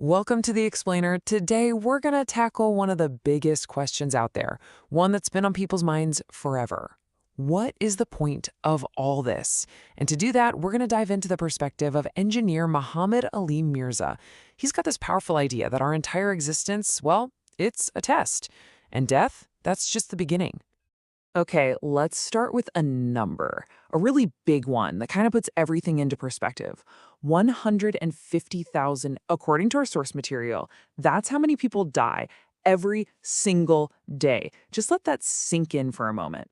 Welcome to the Explainer. Today, we're going to tackle one of the biggest questions out there, one that's been on people's minds forever. What is the point of all this? And to do that, we're going to dive into the perspective of engineer Muhammad Ali Mirza. He's got this powerful idea that our entire existence, well, it's a test. And death, that's just the beginning. Okay, let's start with a number, a really big one that kind of puts everything into perspective. 150,000, according to our source material. That's how many people die every single day. Just let that sink in for a moment.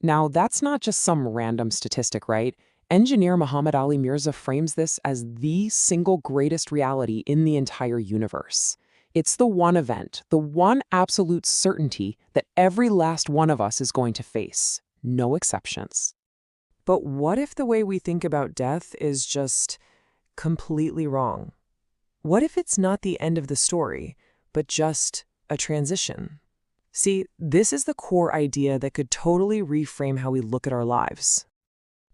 Now, that's not just some random statistic, right? Engineer Muhammad Ali Mirza frames this as the single greatest reality in the entire universe. It's the one event, the one absolute certainty that every last one of us is going to face. No exceptions. But what if the way we think about death is just completely wrong? What if it's not the end of the story, but just a transition? See, this is the core idea that could totally reframe how we look at our lives.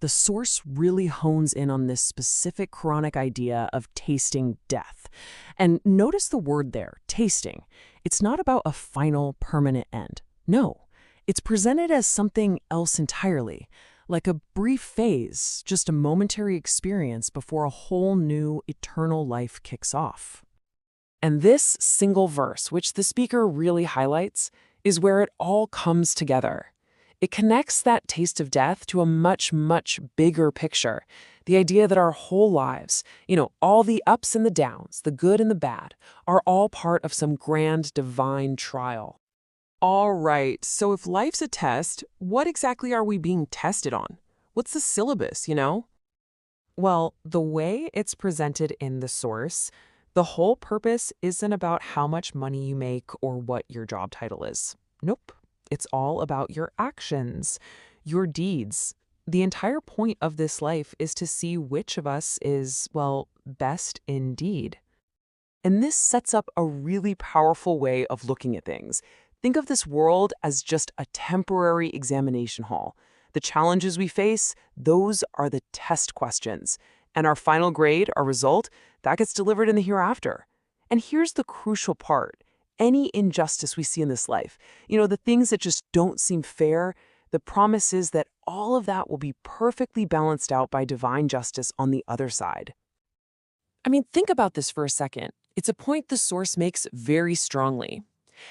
The source really hones in on this specific Quranic idea of tasting death. And notice the word there, tasting. It's not about a final, permanent end. No, it's presented as something else entirely, like a brief phase, just a momentary experience before a whole new, eternal life kicks off. And this single verse, which the speaker really highlights, is where it all comes together. It connects that taste of death to a much, much bigger picture. The idea that our whole lives, all the ups and the downs, the good and the bad, are all part of some grand divine trial. All right, so if life's a test, what exactly are we being tested on? What's the syllabus, Well, the way it's presented in the source, the whole purpose isn't about how much money you make or what your job title is. Nope. It's all about your actions, your deeds. The entire point of this life is to see which of us is, well, best indeed. And this sets up a really powerful way of looking at things. Think of this world as just a temporary examination hall. The challenges we face, those are the test questions. And our final grade, our result, that gets delivered in the hereafter. And here's the crucial part. Any injustice we see in this life, the things that just don't seem fair, the promise is that all of that will be perfectly balanced out by divine justice on the other side. I mean, think about this for a second. It's a point the source makes very strongly.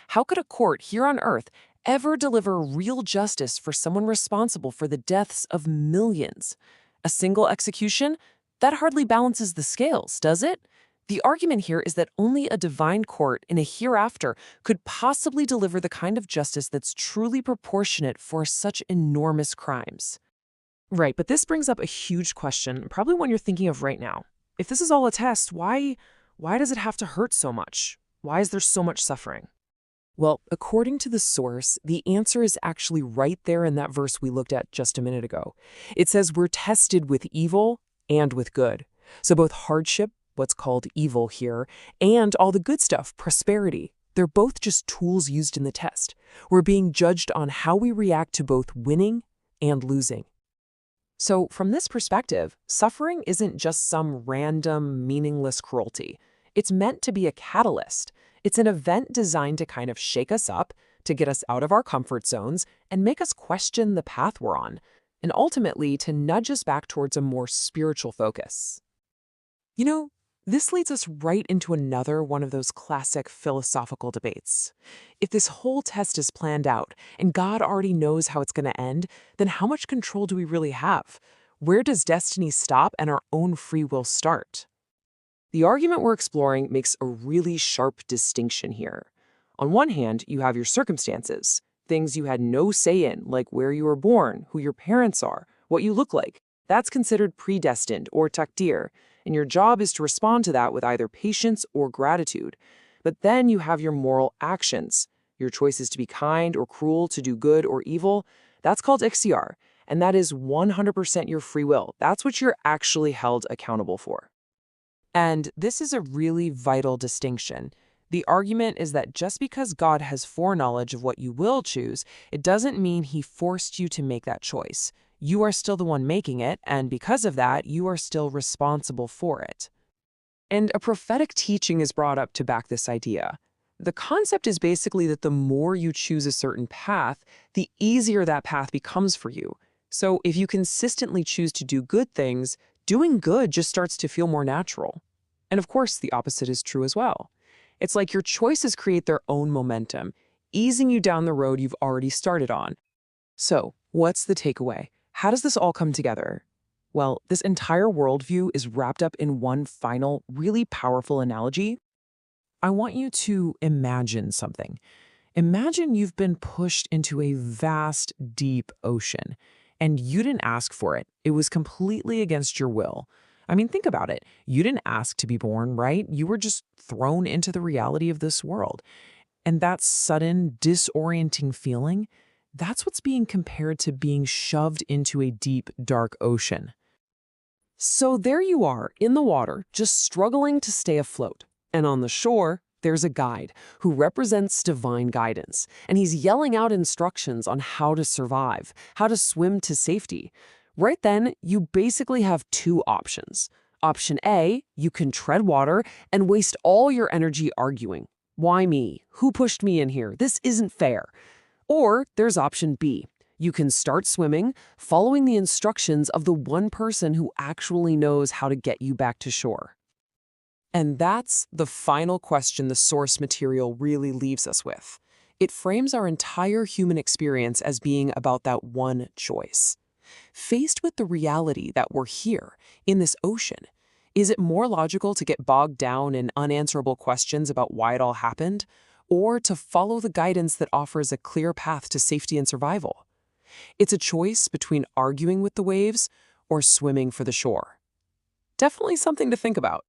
How could a court here on Earth ever deliver real justice for someone responsible for the deaths of millions? A single execution? That hardly balances the scales, does it? The argument here is that only a divine court in a hereafter could possibly deliver the kind of justice that's truly proportionate for such enormous crimes. Right, but this brings up a huge question, probably one you're thinking of right now. If this is all a test, why does it have to hurt so much? Why is there so much suffering? Well, according to the source, the answer is actually right there in that verse we looked at just a minute ago. It says we're tested with evil and with good. So both hardship, what's called evil here, and all the good stuff, prosperity. They're both just tools used in the test. We're being judged on how we react to both winning and losing. So from this perspective, suffering isn't just some random, meaningless cruelty. It's meant to be a catalyst. It's an event designed to kind of shake us up, to get us out of our comfort zones, and make us question the path we're on, and ultimately to nudge us back towards a more spiritual focus. This leads us right into another one of those classic philosophical debates. If this whole test is planned out and God already knows how it's going to end, then how much control do we really have? Where does destiny stop and our own free will start? The argument we're exploring makes a really sharp distinction here. On one hand, you have your circumstances, things you had no say in, like where you were born, who your parents are, what you look like. That's considered predestined or taqdeer, and your job is to respond to that with either patience or gratitude. But then you have your moral actions, your choices to be kind or cruel, to do good or evil. That's called ikhtiyar, and that is 100% your free will. That's what you're actually held accountable for. And this is a really vital distinction. The argument is that just because God has foreknowledge of what you will choose, it doesn't mean he forced you to make that choice. You are still the one making it, and because of that, you are still responsible for it. And a prophetic teaching is brought up to back this idea. The concept is basically that the more you choose a certain path, the easier that path becomes for you. So if you consistently choose to do good things, doing good just starts to feel more natural. And of course, the opposite is true as well. It's like your choices create their own momentum, easing you down the road you've already started on. So, what's the takeaway? How does this all come together? Well, this entire worldview is wrapped up in one final, really powerful analogy. I want you to imagine something. Imagine you've been pushed into a vast, deep ocean, and you didn't ask for it. It was completely against your will. I mean, think about it. You didn't ask to be born, right? You were just thrown into the reality of this world. And that sudden, disorienting feeling, that's what's being compared to being shoved into a deep, dark ocean. So there you are, in the water, just struggling to stay afloat. And on the shore, there's a guide who represents divine guidance, and he's yelling out instructions on how to survive, how to swim to safety. Right then, you basically have two options. Option A, you can tread water and waste all your energy arguing. Why me? Who pushed me in here? This isn't fair. Or there's option B. You can start swimming, following the instructions of the one person who actually knows how to get you back to shore. And that's the final question the source material really leaves us with. It frames our entire human experience as being about that one choice. Faced with the reality that we're here, in this ocean, is it more logical to get bogged down in unanswerable questions about why it all happened, or to follow the guidance that offers a clear path to safety and survival? It's a choice between arguing with the waves or swimming for the shore. Definitely something to think about.